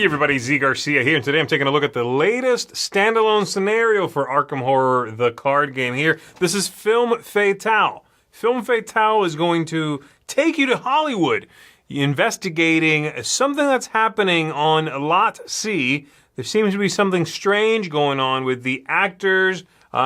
Hey everybody, Z Garcia here, and today I'm taking a look at the latest standalone scenario for Arkham Horror, the card game here. This is Film Fatale. Film Fatale is going to take you to Hollywood, investigating something that's happening on Lot C. There seems to be something strange going on with the actors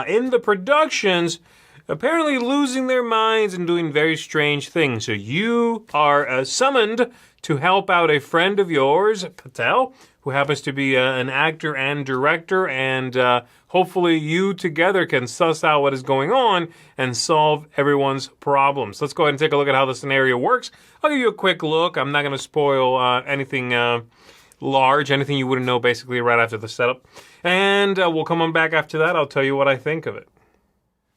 in the productions, apparently losing their minds and doing very strange things. So you are summoned to help out a friend of yours, Fatale, who happens to be an actor and director, and hopefully you together can suss out what is going on and solve everyone's problems. Let's go ahead and take a look at how the scenario works. I'll give you a quick look. I'm not going to spoil anything large, anything you wouldn't know basically right after the setup. And we'll come on back after that. I'll tell you what I think of it.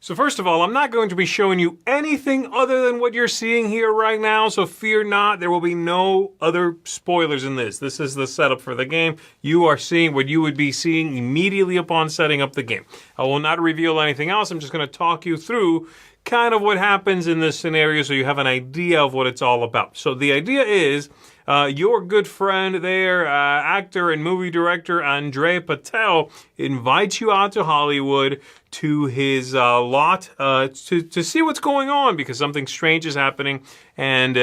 So first of all, I'm not going to be showing you anything other than what you're seeing here right now, so fear not, there will be no other spoilers in this. This is the setup for the game. You are seeing what you would be seeing immediately upon setting up the game. I will not reveal anything else. I'm just going to talk you through kind of what happens in this scenario so you have an idea of what it's all about. So the idea is your good friend there, actor and movie director Andre Fatale, invites you out to Hollywood to his lot to see what's going on because something strange is happening, and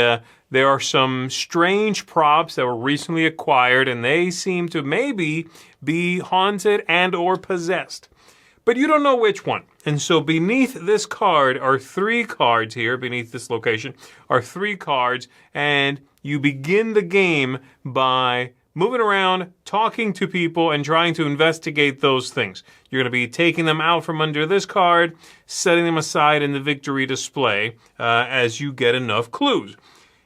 there are some strange props that were recently acquired, and they seem to maybe be haunted and or possessed. But you don't know which one. And so beneath this card are 3 cards here, beneath this location, are 3 cards, and you begin the game by moving around, talking to people, and trying to investigate those things. You're going to be taking them out from under this card, setting them aside in the victory display as you get enough clues.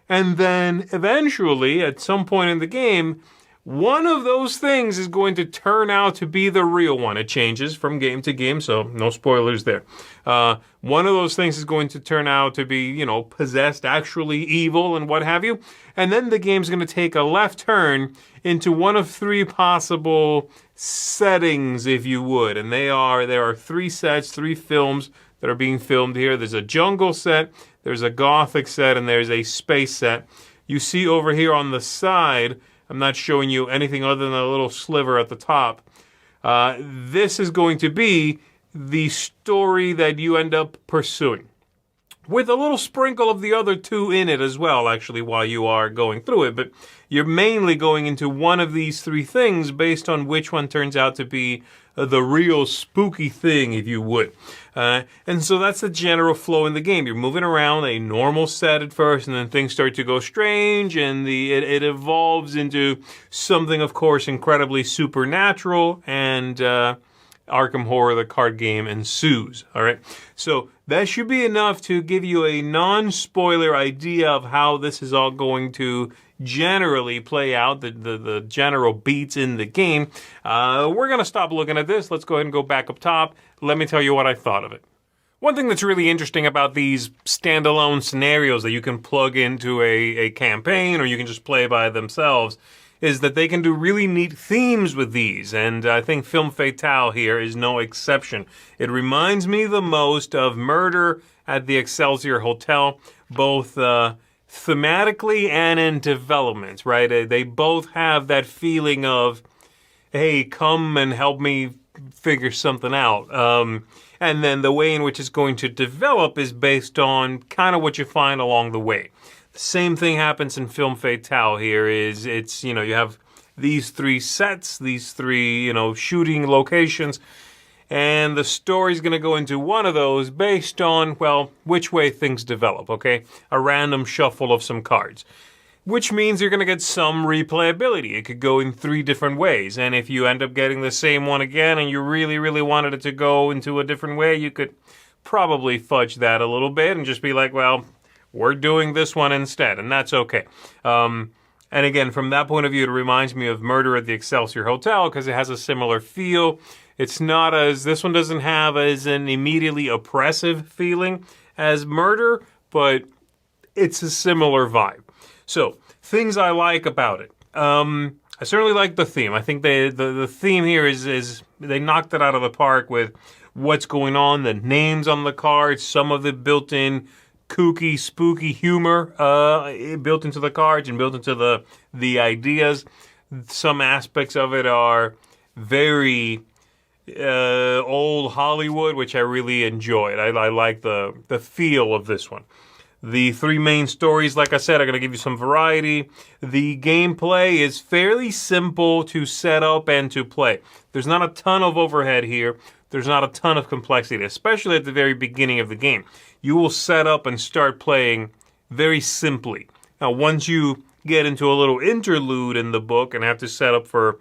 And then eventually, at some point in the game, one of those things is going to turn out to be the real one. It changes from game to game, so no spoilers there. One of those things is going to turn out to be, possessed, actually evil and what have you. And then the game's going to take a left turn into one of 3 possible settings, if you would. And there are 3 sets, 3 films that are being filmed here. There's a jungle set, there's a gothic set, and there's a space set. You see over here on the side, I'm not showing you anything other than a little sliver at the top. This is going to be the story that you end up pursuing, with a little sprinkle of the other 2 in it as well, actually, while you are going through it. But you're mainly going into one of these 3 things based on which one turns out to be the real spooky thing, if you would. And so that's the general flow in the game. You're moving around a normal set at first, and then things start to go strange, and it evolves into something, of course, incredibly supernatural, and Arkham Horror, the card game, ensues. All right, so that should be enough to give you a non-spoiler idea of how this is all going to generally play out, the general beats in the game. We're going to stop looking at this. Let's go ahead and go back up top. Let me tell you what I thought of it. One thing that's really interesting about these standalone scenarios that you can plug into a campaign or you can just play by themselves is that they can do really neat themes with these, and I think Film Fatale here is no exception. It reminds me the most of Murder at the Excelsior Hotel, both thematically and in development, right? They both have that feeling of, hey, come and help me figure something out. And then the way in which it's going to develop is based on kind of what you find along the way. The same thing happens in Film Fatale here. You have these 3 sets, these 3, shooting locations, and the story's going to go into one of those based on, well, which way things develop, okay? A random shuffle of some cards. Which means you're going to get some replayability. It could go in 3 different ways, and if you end up getting the same one again and you really, really wanted it to go into a different way, you could probably fudge that a little bit and just be like, well, we're doing this one instead, and that's okay. And again, from that point of view, it reminds me of Murder at the Excelsior Hotel because it has a similar feel. It's not this one doesn't have as an immediately oppressive feeling as Murder, but it's a similar vibe. So, things I like about it. I certainly like the theme. I think the theme here is they knocked it out of the park with what's going on, the names on the cards, some of the built-in kooky, spooky humor built into the cards and built into the ideas. Some aspects of it are very old Hollywood, which I really enjoyed. I like the feel of this one. The three main stories, like I said, are going to give you some variety. The gameplay is fairly simple to set up and to play. There's not a ton of overhead here. There's not a ton of complexity, especially at the very beginning of the game. You will set up and start playing very simply. Now, once you get into a little interlude in the book and have to set up for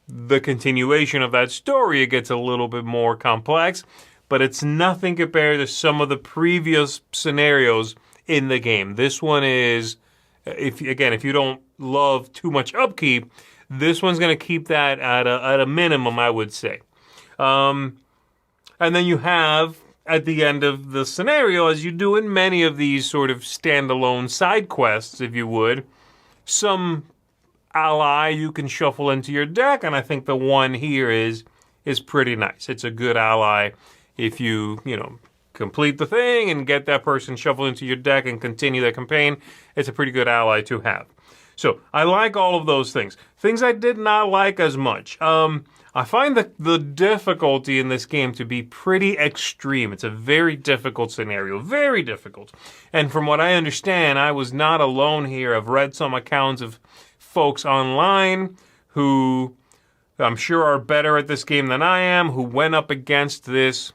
the continuation of that story, it gets a little bit more complex, but it's nothing compared to some of the previous scenarios in the game. This one is, if you don't love too much upkeep, this one's going to keep that at a minimum, I would say. And then you have, at the end of the scenario, as you do in many of these sort of standalone side quests, if you would, some ally you can shuffle into your deck, and I think the one here is pretty nice. It's a good ally if you complete the thing and get that person shuffled into your deck and continue the campaign. It's a pretty good ally to have. So I like all of those things. Things I did not like as much. I find the difficulty in this game to be pretty extreme. It's a very difficult scenario, very difficult. And from what I understand, I was not alone here. I've read some accounts of folks online who I'm sure are better at this game than I am, who went up against this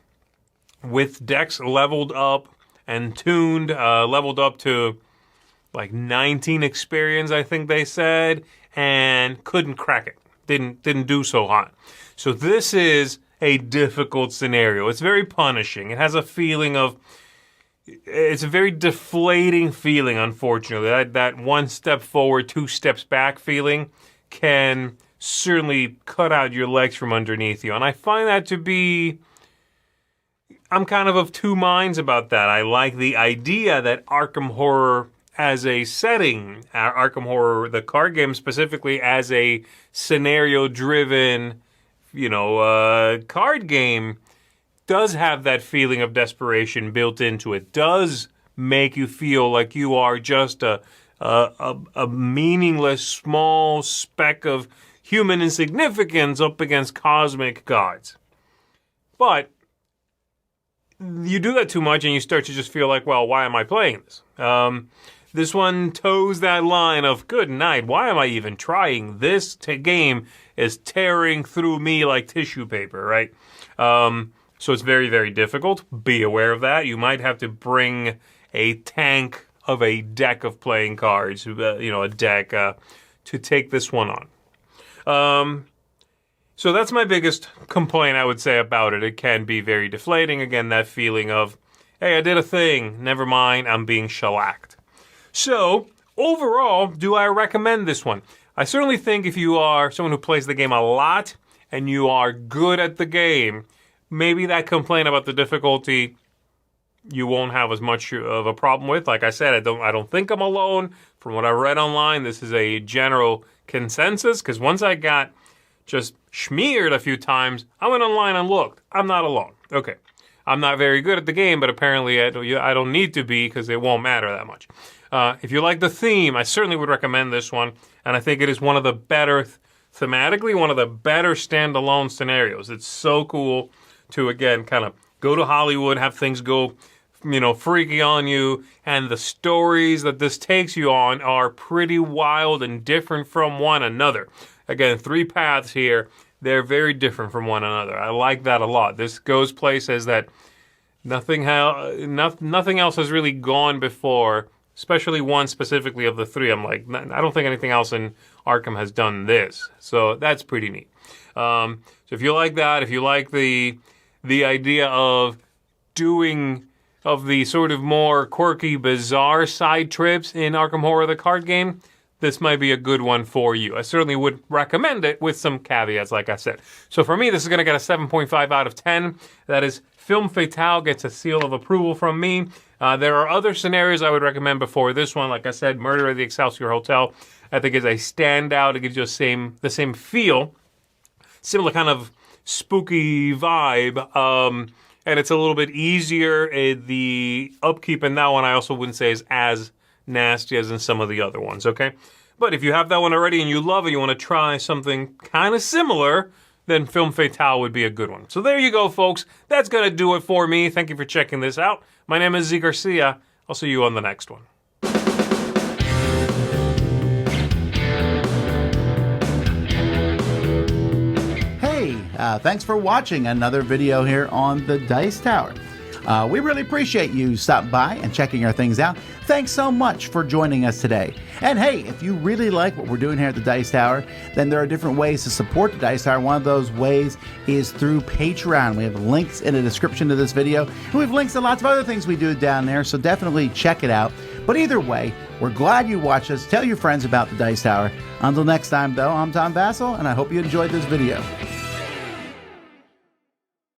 with decks leveled up and tuned, leveled up to like 19 experience, I think they said, and couldn't crack it. Didn't do so hot. So this is a difficult scenario. It's very punishing. It has a feeling of, it's a very deflating feeling, unfortunately. That one step forward, two steps back feeling can certainly cut out your legs from underneath you. And I find that to be, I'm kind of two minds about that. I like the idea that Arkham Horror as a setting, Arkham Horror, the card game specifically, as a scenario-driven, card game, does have that feeling of desperation built into it. Does make you feel like you are just a meaningless small speck of human insignificance up against cosmic gods. But you do that too much and you start to just feel like, well, why am I playing this? This one toes that line of, good night, why am I even trying? This game is tearing through me like tissue paper, right? So it's very, very difficult. Be aware of that. You might have to bring a tank of a deck of playing cards, a deck, to take this one on. So that's my biggest complaint, I would say, about it. It can be very deflating. Again, that feeling of, hey, I did a thing. Never mind, I'm being shellacked. So, overall, do I recommend this one? I certainly think if you are someone who plays the game a lot and you are good at the game, maybe that complaint about the difficulty you won't have as much of a problem with. Like I said, I don't think I'm alone. From what I read online, this is a general consensus, because once I got just smeared a few times, I went online and looked. I'm not alone. Okay. I'm not very good at the game, but apparently I don't need to be, because it won't matter that much. If you like the theme, I certainly would recommend this one, and I think it is one of the better, thematically, one of the better standalone scenarios. It's so cool to, again, kind of go to Hollywood, have things go, freaky on you, and the stories that this takes you on are pretty wild and different from one another. Again, 3 paths here. They're very different from one another. I like that a lot. This goes places that nothing else has really gone before, especially one specifically of the 3. I'm like, I don't think anything else in Arkham has done this. So that's pretty neat. So if you like that, if you like the idea of doing, of the sort of more quirky, bizarre side trips in Arkham Horror, the card game, this might be a good one for you. I certainly would recommend it with some caveats, like I said. So for me, this is going to get a 7.5 out of 10. That is, Film Fatale gets a seal of approval from me. There are other scenarios I would recommend before this one. Like I said, Murder at the Excelsior Hotel, I think, is a standout. It gives you the same feel, similar kind of spooky vibe, and it's a little bit easier. The upkeep in that one I also wouldn't say is as nasty as in some of the other ones, okay? But if you have that one already and you love it, you want to try something kind of similar, then Film Fatale would be a good one. So there you go, folks. That's going to do it for me. Thank you for checking this out. My name is Z Garcia. I'll see you on the next one. Thanks for watching another video here on the Dice Tower. We really appreciate you stopping by and checking our things out. Thanks so much for joining us today. And hey, if you really like what we're doing here at the Dice Tower, then there are different ways to support the Dice Tower. One of those ways is through Patreon. We have links in the description to this video, and we have links to lots of other things we do down there, so definitely check it out. But either way, we're glad you watched us. Tell your friends about the Dice Tower. Until next time, though, I'm Tom Vassell, and I hope you enjoyed this video.